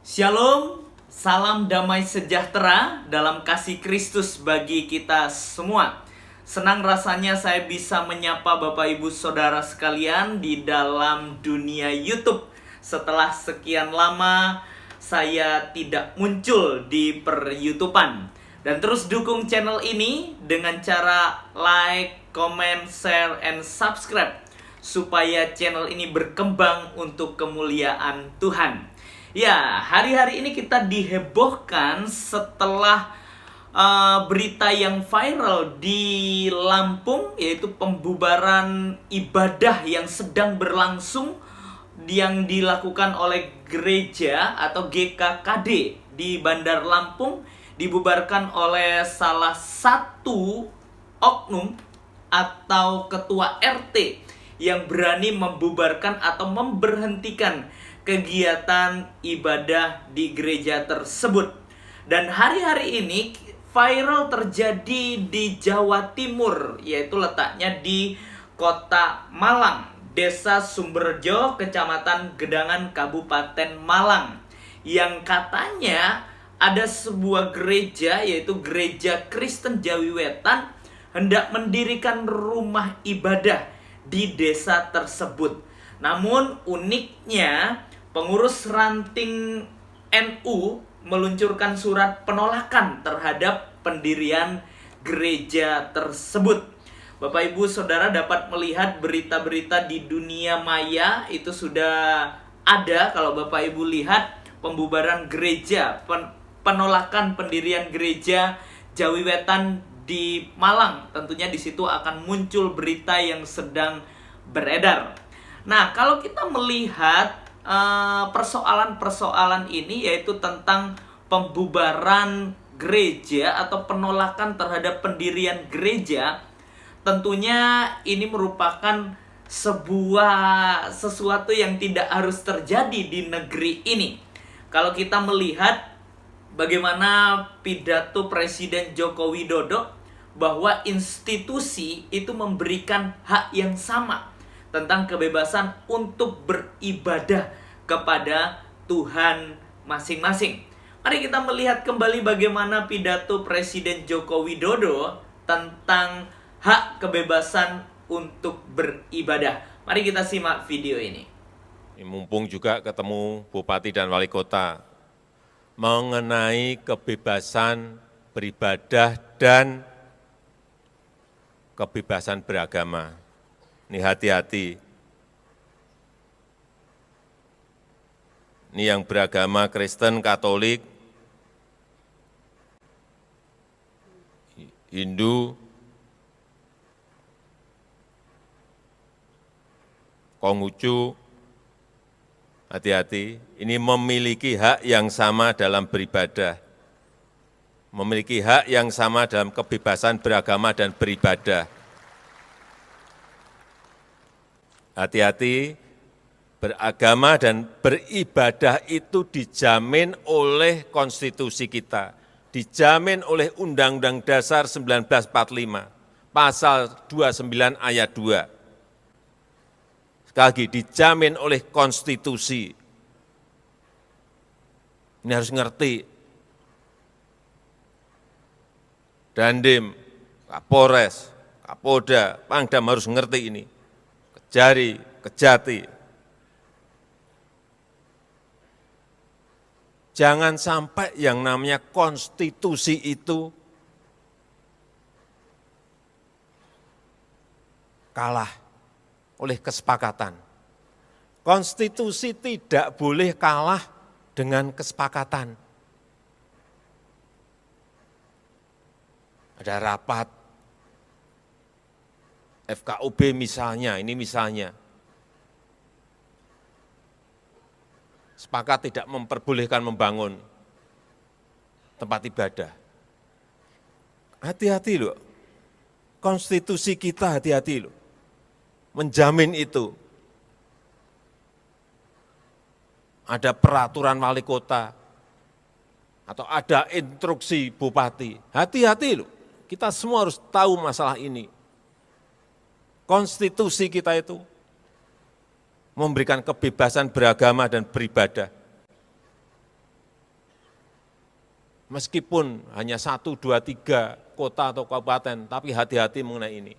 Shalom, salam damai sejahtera dalam kasih Kristus bagi kita semua. Senang rasanya saya bisa menyapa Bapak Ibu Saudara sekalian di dalam dunia YouTube. Setelah sekian lama saya tidak muncul di per-YouTubean. Dan terus dukung channel ini dengan cara like, comment, share, and subscribe supaya channel ini berkembang untuk kemuliaan Tuhan. Ya, hari-hari ini kita dihebohkan setelah berita yang viral di Lampung, yaitu pembubaran ibadah yang sedang berlangsung yang dilakukan oleh gereja atau GKKD di Bandar Lampung, dibubarkan oleh salah satu oknum atau ketua RT yang berani membubarkan atau memberhentikan kegiatan ibadah di gereja tersebut. Dan hari-hari ini viral terjadi di Jawa Timur, yaitu letaknya di Kota Malang, Desa Sumberjo, Kecamatan Gedangan, Kabupaten Malang, yang katanya ada sebuah gereja, yaitu Gereja Kristen Jawi Wetan, hendak mendirikan rumah ibadah di desa tersebut. Namun uniknya, pengurus ranting NU meluncurkan surat penolakan terhadap pendirian gereja tersebut. Bapak Ibu Saudara dapat melihat berita-berita di dunia maya itu sudah ada. Kalau Bapak Ibu lihat pembubaran gereja, penolakan pendirian gereja Jawi Wetan di Malang, tentunya di situ akan muncul berita yang sedang beredar. Nah, kalau kita melihat persoalan-persoalan ini, yaitu tentang pembubaran gereja atau penolakan terhadap pendirian gereja, tentunya ini merupakan sesuatu yang tidak harus terjadi di negeri ini. Kalau kita melihat bagaimana pidato Presiden Joko Widodo bahwa institusi itu memberikan hak yang sama tentang kebebasan untuk beribadah kepada Tuhan masing-masing. Mari kita melihat kembali bagaimana pidato Presiden Joko Widodo tentang hak kebebasan untuk beribadah. Mari kita simak video ini. Mumpung juga ketemu Bupati dan Wali Kota mengenai kebebasan beribadah dan kebebasan beragama. Ini hati-hati. Ini yang beragama Kristen, Katolik, Hindu, Konghucu, hati-hati. Ini memiliki hak yang sama dalam beribadah. Memiliki hak yang sama dalam kebebasan beragama dan beribadah. Hati-hati, beragama dan beribadah itu dijamin oleh konstitusi kita, dijamin oleh Undang-Undang Dasar 1945, pasal 29 ayat 2. Sekali lagi, dijamin oleh konstitusi. Ini harus ngerti. Dandim, Kapolres, Kapolda, Pangdam harus ngerti ini. Kejari, Kejati. Jangan sampai yang namanya konstitusi itu kalah oleh kesepakatan. Konstitusi tidak boleh kalah dengan kesepakatan. Ada rapat FKUB misalnya, ini misalnya, sepakat tidak memperbolehkan membangun tempat ibadah. Hati-hati loh, konstitusi kita hati-hati loh, menjamin itu. Ada peraturan wali kota, atau ada instruksi bupati, hati-hati loh, kita semua harus tahu masalah ini. Konstitusi kita itu memberikan kebebasan beragama dan beribadah. Meskipun hanya 1, 2, 3 kota atau kabupaten, tapi hati-hati mengenai ini.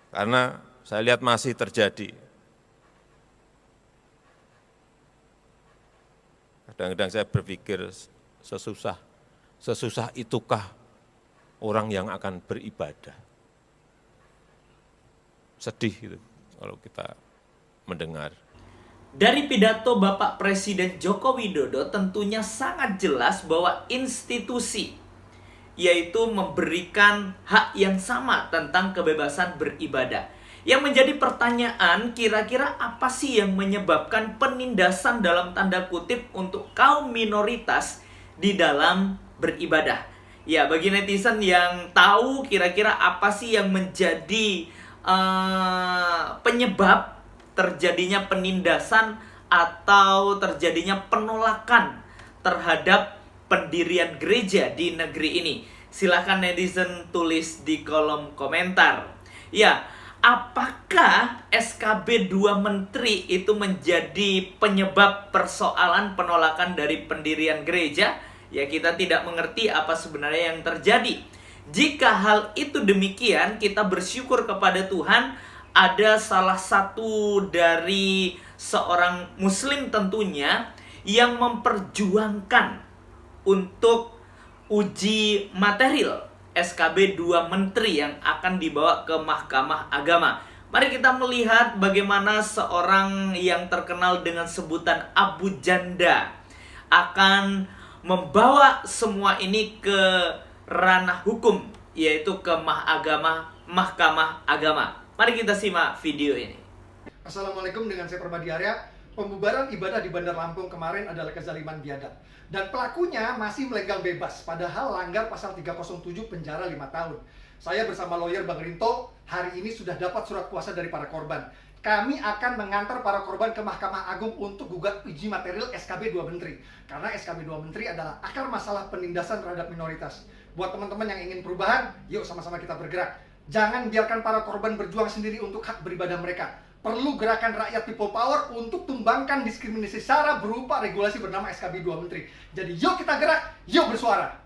Karena saya lihat masih terjadi. Kadang-kadang saya berpikir sesusah itukah orang yang akan beribadah. Sedih gitu kalau kita mendengar. Dari pidato Bapak Presiden Joko Widodo tentunya sangat jelas bahwa institusi, yaitu memberikan hak yang sama tentang kebebasan beribadah. Yang menjadi pertanyaan, kira-kira apa sih yang menyebabkan penindasan dalam tanda kutip untuk kaum minoritas di dalam beribadah? Ya, bagi netizen yang tahu kira-kira apa sih yang menjadi penyebab terjadinya penindasan atau terjadinya penolakan terhadap pendirian gereja di negeri ini? Silahkan netizen tulis di kolom komentar. Ya, apakah SKB 2 Menteri itu menjadi penyebab persoalan penolakan dari pendirian gereja? Ya, kita tidak mengerti apa sebenarnya yang terjadi. Jika hal itu demikian, kita bersyukur kepada Tuhan ada salah satu dari seorang muslim tentunya yang memperjuangkan untuk uji material SKB 2 Menteri yang akan dibawa ke Mahkamah Agama. Mari kita melihat bagaimana seorang yang terkenal dengan sebutan Abu Janda akan membawa semua ini ke ranah hukum, yaitu ke Mahkamah Agama. Mari kita simak video ini. Assalamualaikum, dengan saya Permadi Arya. Pembubaran ibadah di Bandar Lampung kemarin adalah kezaliman biadab. Dan pelakunya masih melenggang bebas, padahal langgar pasal 307 penjara 5 tahun. Saya bersama lawyer Bang Rinto, hari ini sudah dapat surat kuasa dari para korban. Kami akan mengantar para korban ke Mahkamah Agung untuk gugat uji material SKB 2 Menteri. Karena SKB 2 Menteri adalah akar masalah penindasan terhadap minoritas. Buat teman-teman yang ingin perubahan, yuk sama-sama kita bergerak. Jangan biarkan para korban berjuang sendiri untuk hak beribadah mereka. Perlu gerakan rakyat people power untuk tumbangkan diskriminasi SARA berupa regulasi bernama SKB 2 Menteri. Jadi yuk kita gerak, yuk bersuara.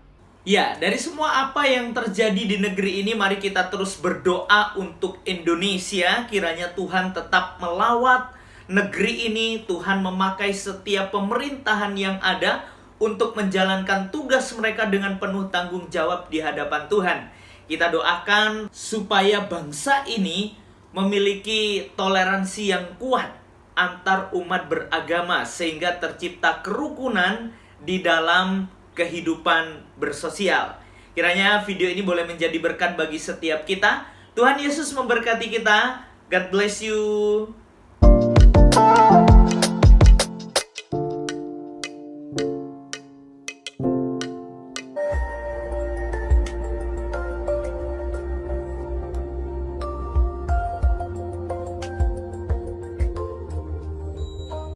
Ya, dari semua apa yang terjadi di negeri ini, mari kita terus berdoa untuk Indonesia. Kiranya Tuhan tetap melawat negeri ini. Tuhan memakai setiap pemerintahan yang ada untuk menjalankan tugas mereka dengan penuh tanggung jawab di hadapan Tuhan. Kita doakan supaya bangsa ini memiliki toleransi yang kuat antar umat beragama sehingga tercipta kerukunan di dalam kehidupan bersosial. Kiranya video ini boleh menjadi berkat bagi setiap kita. Tuhan Yesus memberkati kita. God bless you.